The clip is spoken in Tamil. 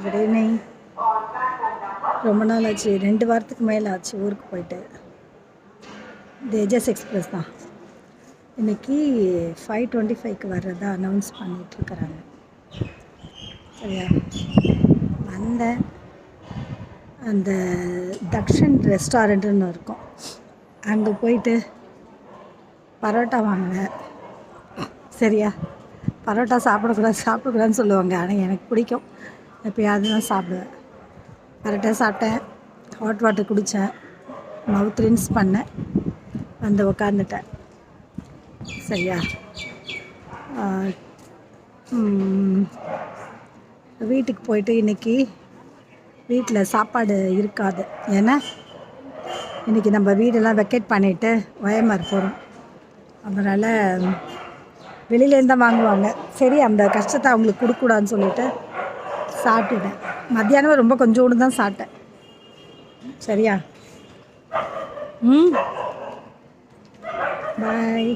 Good evening. ரொம்ப நாள் ஆச்சு, 2 வாரத்துக்கு மேலே ஆச்சு ஊருக்கு போயிட்டு. தேஜஸ் எக்ஸ்பிரஸ் தான். இன்றைக்கி 5:25க்கு வர்றதா அனௌன்ஸ் பண்ணிகிட்ருக்குறாங்க. சரியா, வந்தேன். அந்த தக்ஷன் ரெஸ்டாரண்ட்டுன்னு இருக்கும், அங்கே போயிட்டு பரோட்டா வாங்கினேன். சரியா, பரோட்டா சாப்பிடக்கூடாதுன்னு சொல்லுவாங்க, ஆனால் எனக்கு பிடிக்கும். எப்போயாவது தான் சாப்பிடுவேன். பரோட்டா சாப்பிட்டேன், ஹாட் வாட்டர் குடித்தேன், மவுத் ரின்ஸ் பண்ணேன், வந்து உக்காந்துட்டேன். சரியா, வீட்டுக்கு போயிட்டு இன்றைக்கி வீட்டில் சாப்பாடு இருக்காது. ஏன்னா இன்றைக்கி நம்ம வீடெல்லாம் வெக்கேட் பண்ணிவிட்டு OMR போகிறோம். அதனால் வெளியிலேருந்து தான் வாங்குவாங்க. சரி, அந்த கஷ்டத்தை அவங்களுக்கு கொடுக்கூடாதுன்னு சொல்லிவிட்டு சாப்பிட்டுட்டேன். மத்தியானம் ரொம்ப கொஞ்சோண்டு தான் சாப்பிட்டேன். சரியா, பாய்.